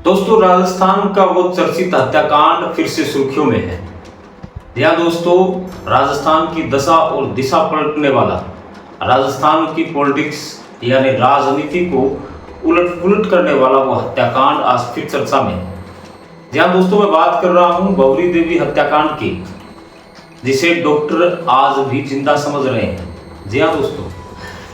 दोस्तों, राजस्थान का वो चर्चित हत्याकांड फिर से सुर्खियों में है। यह दोस्तों, राजस्थान की दशा और दिशा पलटने वाला, राजस्थान की पॉलिटिक्स यानी राजनीति को उलट पुलट करने वाला वो हत्याकांड आज फिर चर्चा में है। जहाँ दोस्तों मैं बात कर रहा हूँ भंवरी देवी हत्याकांड की, जिसे डॉक्टर आज भी जिंदा समझ रहे हैं। जी हाँ दोस्तों,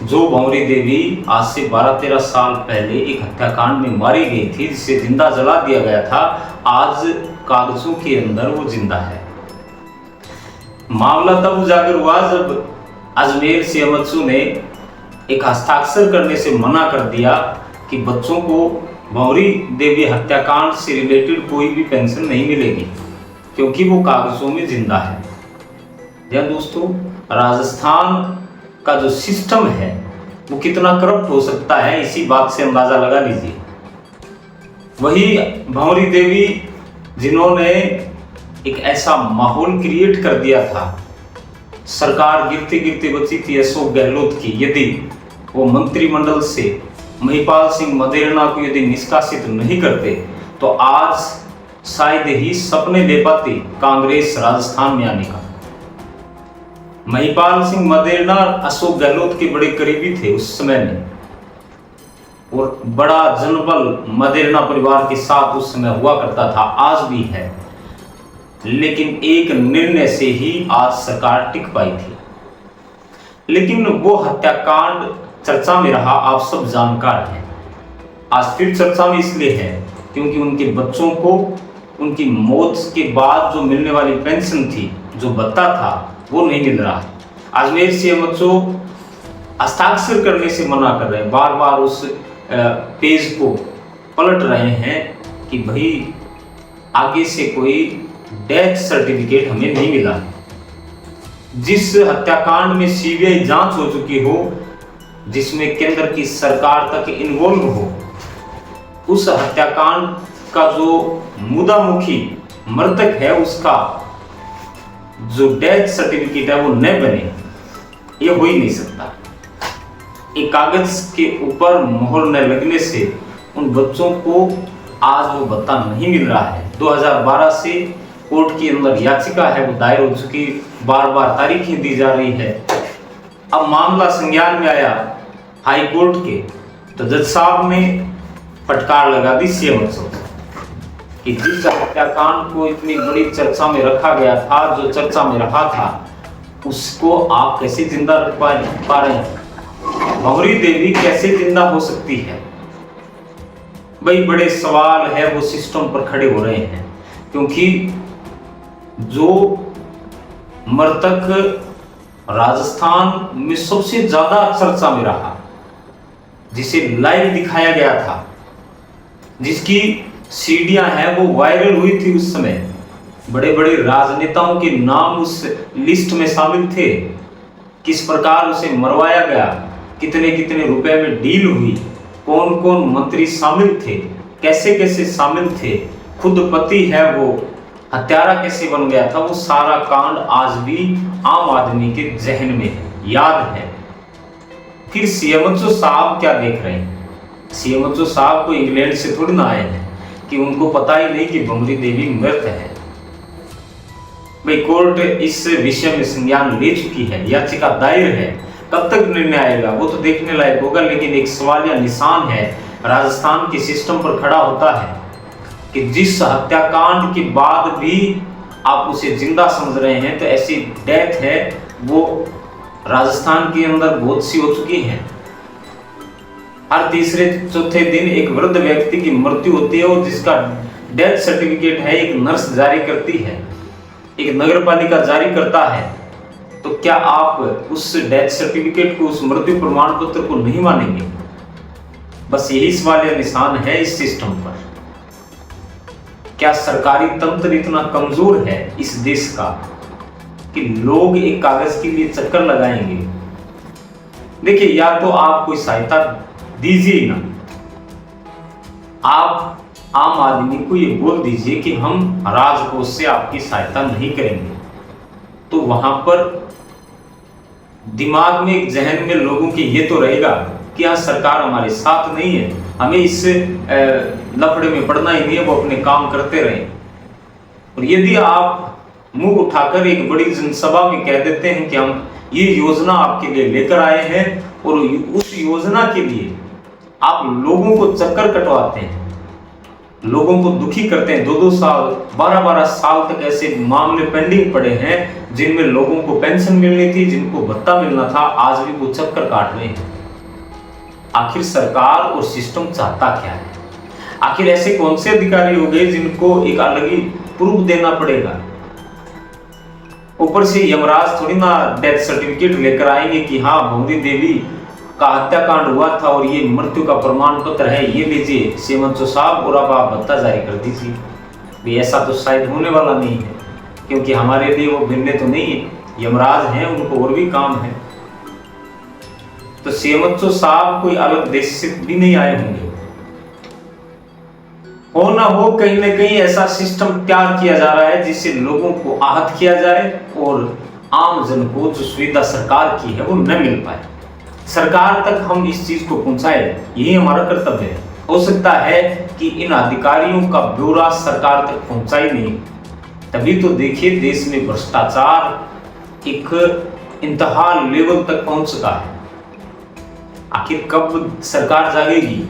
जो भंवरी देवी आज से 12-13 साल पहले एक हत्याकांड में मारी गई थी, जिसे जिंदा जला दिया गया था, आज कागजों के अंदर वो जिंदा है। मामला तब उजागर हुआ जब अजमेर सीएमएचओ ने एक हस्ताक्षर करने से मना कर दिया कि बच्चों को भंवरी देवी हत्याकांड से रिलेटेड कोई भी पेंशन नहीं मिलेगी, क्योंकि वो कागजों में जिंदा है। या दोस्तों, राजस्थान का जो सिस्टम है वो कितना करप्ट हो सकता है, इसी बात से अंदाजा लगा लीजिए। वही भंवरी देवी जिन्होंने एक ऐसा माहौल क्रिएट कर दिया था, सरकार गिरते गिरते बची थी अशोक गहलोत की, यदि वो मंत्रिमंडल से महिपाल सिंह मदेरणा को यदि निष्कासित नहीं करते तो आज शायद ही सपने ले पाती कांग्रेस राजस्थान में आने का। महिपाल सिंह मदेरणा अशोक गहलोत के बड़े करीबी थे उस समय में, और बड़ा जनबल मदेरणा परिवार के साथ उस समय हुआ करता था, आज भी है। लेकिन एक निर्णय से ही आज सरकार टिक पाई थी। लेकिन वो हत्याकांड चर्चा में रहा, आप सब जानकार हैं। आज फिर चर्चा में इसलिए है क्योंकि उनके बच्चों को उनकी मौत के बाद जो मिलने वाली पेंशन थी, जो भत्ता था, वो नहीं मिल रहा है। अजमेर सीएमएचओ हस्ताक्षर करने से मना कर रहे हैं, बार बार उस पेज को पलट रहे हैं कि भाई आगे से कोई डेथ सर्टिफिकेट हमें नहीं मिला। जिस हत्याकांड में सीबीआई जांच हो चुकी हो, जिसमें केंद्र की सरकार तक इन्वॉल्व हो, उस हत्याकांड का जो मुद्दामुखी मृतक है उसका जो डेथ सर्टिफिकेट है वो न बने, ये हो ही नहीं सकता। एक कागज के ऊपर मोहर न लगने से उन बच्चों को आज वो भत्ता नहीं मिल रहा है। 2012 से कोर्ट के अंदर याचिका है, वो दायर हो चुकी, बार बार तारीखें दी जा रही है। अब मामला संज्ञान में आया हाई कोर्ट के, तो जज साहब ने फटकार लगा दी सीएमएचओ कि जिस हत्याकांड को इतनी बड़ी चर्चा में रखा गया था, जो चर्चा में रहा था, उसको आप कैसे जिंदा रख पा रहे हैं? भंवरी देवी कैसे जिंदा हो सकती है? भाई बड़े सवाल है वो सिस्टम पर खड़े हो रहे हैं, क्योंकि जो मृतक राजस्थान में सबसे ज्यादा चर्चा में रहा, जिसे लाइव दिखाया गया था, जिसकी सीडियां हैं वो वायरल हुई थी उस समय, बड़े बड़े राजनेताओं के नाम उस लिस्ट में शामिल थे, किस प्रकार उसे मरवाया गया, कितने कितने रुपए में डील हुई, कौन कौन मंत्री शामिल थे, कैसे कैसे शामिल थे, खुद पति है वो हत्यारा कैसे बन गया था, वो सारा कांड आज भी आम आदमी के जहन में है, याद है। फिर सीएमएचओ साहब क्या देख रहे हैं? सीएमएचओ साहब को इंग्लैंड से थोड़ी ना आए हैं कि उनको पता ही नहीं कि भंवरी देवी मृत है। भाई कोर्ट इस विषय में संज्ञान ले चुकी है, याचिका दायर है, कब तक निर्णय आएगा वो तो देखने लायक होगा। लेकिन एक सवाल या निशान है राजस्थान के सिस्टम पर खड़ा होता है कि जिस हत्याकांड के बाद भी आप उसे जिंदा समझ रहे हैं, तो ऐसी डेथ है वो राजस्थान के अंदर बहुत सी हो चुकी है। हर तीसरे चौथे दिन एक वृद्ध व्यक्ति की मृत्यु होती है, और जिसका डेथ सर्टिफिकेट है एक नर्स जारी करती है, एक नगरपालिका जारी करता है। तो क्या आप उस डेथ सर्टिफिकेट को, उस मृत्यु प्रमाण पत्र को नहीं मानेंगे? बस यही सवाल या निशान है इस सिस्टम पर। क्या सरकारी तंत्र इतना कमजोर है इस देश का कि लोग एक कागज के लिए चक्कर लगाएंगे? देखिए, या तो आप कोई सहायता दीजिए ना, आप आम आदमी को ये बोल दीजिए कि हम राजकोष से आपकी सहायता नहीं करेंगे, तो वहां पर दिमाग में, एक जहन में लोगों के ये तो रहेगा कि यहाँ सरकार हमारे साथ नहीं है, हमें इस लफड़े में पड़ना ही नहीं है, वो अपने काम करते रहें। और यदि आप मुंह उठाकर एक बड़ी जनसभा में कह देते हैं कि हम ये योजना आपके लिए लेकर आए हैं, और उस योजना के लिए आप लोगों को चक्कर कटवाते हैं, लोगों को दुखी करते हैं, 2-2 साल 12-12 साल तक ऐसे मामले पेंडिंग पड़े हैं जिनमें लोगों को पेंशन मिलनी थी, जिनको भत्ता मिलना था, आज भी वो चक्कर काट रहे हैं। आखिर सरकार और सिस्टम चाहता क्या है? आखिर ऐसे कौन से अधिकारी हो गए जिनको एक अलग ही प्रूफ देना पड़ेगा? ऊपर से यमराज थोड़ी ना डेथ सर्टिफिकेट लेकर आएंगे कि हाँ भौरी देवी का हत्याकांड हुआ था और ये मृत्यु का प्रमाण पत्र है, ये लीजिए सेमंचो साहब, और अब आप भत्ता जारी कर दीजिए। भी ऐसा तो शायद होने वाला नहीं है, क्योंकि हमारे लिए वो भिन्न तो नहीं है, यमराज हैं, उनको और भी काम है। तो सेमंचो साहब कोई अलग देश से भी नहीं आए होंगे। हो ना हो कहीं ना कहीं ऐसा सिस्टम तैयार किया जा रहा है जिससे लोगों को आहत किया जाए और आम जन को जो सुविधा सरकार की है वो न मिल पाए। सरकार तक हम इस चीज को पहुंचाए, यही हमारा कर्तव्य है। हो सकता है कि इन अधिकारियों का ब्यौरा सरकार तक पहुंचा ही नहीं, तभी तो देखिए देश में भ्रष्टाचार एक इंतहा लेवल तक पहुंच चुका है। आखिर कब सरकार जागेगी?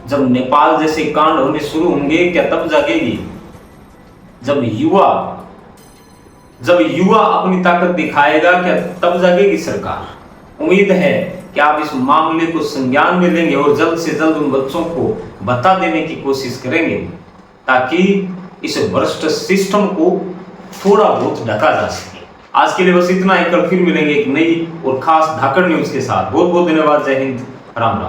जब नेपाल जैसे कांड होने शुरू होंगे क्या तब जागेगी? जब युवा अपनी ताकत दिखाएगा क्या तब जागेगी सरकार? उम्मीद है कि आप इस मामले को संज्ञान में लेंगे और जल्द से जल्द उन बच्चों को बता देने की कोशिश करेंगे, ताकि इस भ्रष्ट सिस्टम को थोड़ा बहुत ढका जा सके। आज के लिए बस इतना ही। कल फिर मिलेंगे एक नई और खास धाकड़ न्यूज के साथ। बहुत बहुत धन्यवाद। जय हिंद, राम राम।